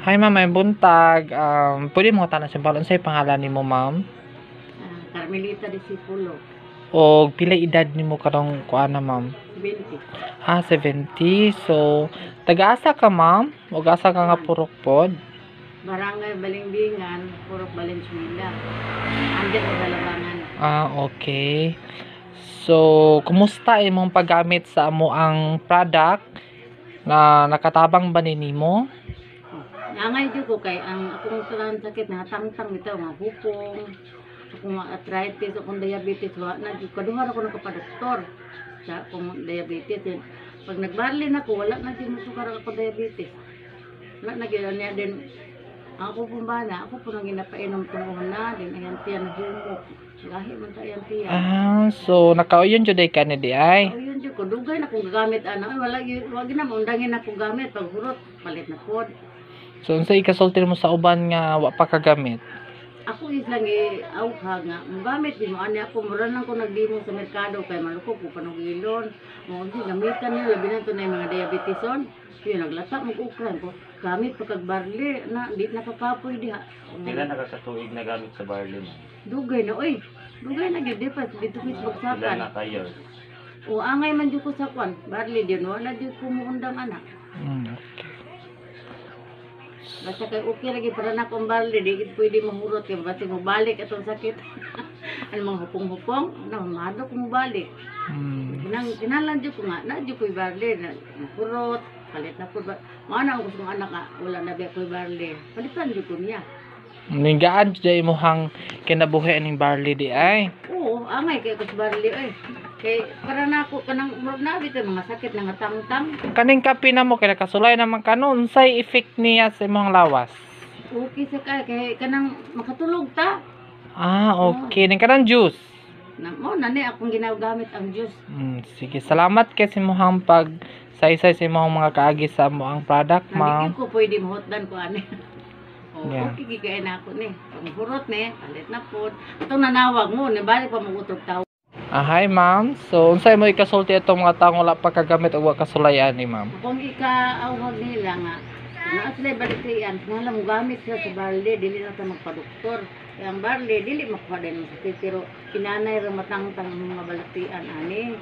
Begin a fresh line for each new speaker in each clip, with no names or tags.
Hi ma'am, may buntag. Pwede mo tanong sa balon sa pangalan nimo ma'am?
Carmelita Disipulo,
O pila edad nimo karong kuana ma'am?
20.
70. So, taga-asa ka ma'am? O asa ka nga purok pod?
Barangay Balingbingan, Purok Valenzuela. Andyan sa Dalabangan.
Okay. So, kumusta imong paggamit sa amo ang product na nakatabang ba ni nimo?
Nangay jud ko kay ang akong tanan sakit na tangtang bitaw nga hupong, akong arthritis, akong diabetes, wa na jud kaduha ako nakapadoktor sa akong diabetes. Pag nagbarlin ako, wala na jud sukar ako diabetes. Wala na gyud niya din. Ako pong bana, ako po nang ginapainom tungkol na, din ayan tiya na humok. Lahi man ta ayan tiya.
So nakauyon jud ay kanid di ay.
O yun jud ko, dugay na kong gagamit ana. Ay, wala na maundangin akong gamit. Pag hurot, palit na pod.
So unsa ikasulti mo sa uban nga wa pa kagamit?
Ako is lang auha nga. Magamit din mo, ani ako, mura lang ko nagdimo sa merkado kay malukog ko panugilon. Mo si gamitan niya, labi na ito na yung mga diabeteson. Yun, naglata mag-ukran ko. Gamit pa kag barley, na, di nakakapoy diha.
Pila nakakatuig na gamit sa barley mo?
Dugay na, oy. Dugay na gyud pa dito mis
Pila
bagsakan.
na kayo?
O angay man jud ko sa kwan, barley din wala jud ko muundang anak.
Okay.
Basta kay okay lagi para na kong barley, di gid pwede mahurot kay basta mo balik atong sakit. Ano mga hupong-hupong, na mado ko mo balik. Kinalan jud ko nga, na jud ko barley na mahurot, palit na pud. Mana ang gusto ng anak ka, wala na ba ko barley. Palitan jud ko niya.
Ningaan jud ay imong kinabuhi aning barley di ay.
Oo, angay kay ko sa barley oy. Kay para na ako kanang murag na bitaw mga sakit na nga tangtang.
Kaning kape na mo kay nakasulay naman kanon unsay effect niya sa imong lawas?
Okay sa kay kanang makatulog ta.
Okay. Ning kanang juice.
Na mo na ni akong ginagamit ang juice.
Sige, salamat kay sa imong pag saysay sa imong mga kaagi sa mo ang product,
Hindi
ma'am.
ko pwede mahotdan ko ani.
Yeah.
Okay kay na ako ni. Ang hurot ni, palit na pod. Atong nanawag mo, ni balik pa mo utrog tawo.
Hi, ma'am. So, unsay mo ikasulti itong mga taong wala pa kagamit o wa kasulayan ni ma'am?
Kung ikaawag nila nga, naa sila baliktian, nala mo gamit sila sa barley, dili na ta magpa-doktor. Kaya ang barley, dili makuhadan mo sakit, pero kinanay ra matangtang ang mga baliktian ani.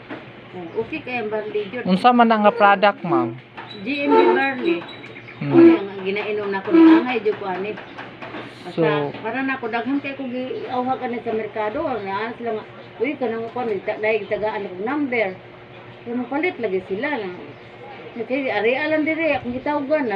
Okay kay ang barley jud.
Unsa man ang nga product, ma'am?
GMB barley. Ang ginainom na ko ni angay jud ko ani. Basta para na ko daghan kay ko giawha kani sa merkado, naan sila nga, uy kanang kon dahil tagaan ko number. Kaya mapalit lagi sila lang. Kaya ari alam dire akong gitawgan.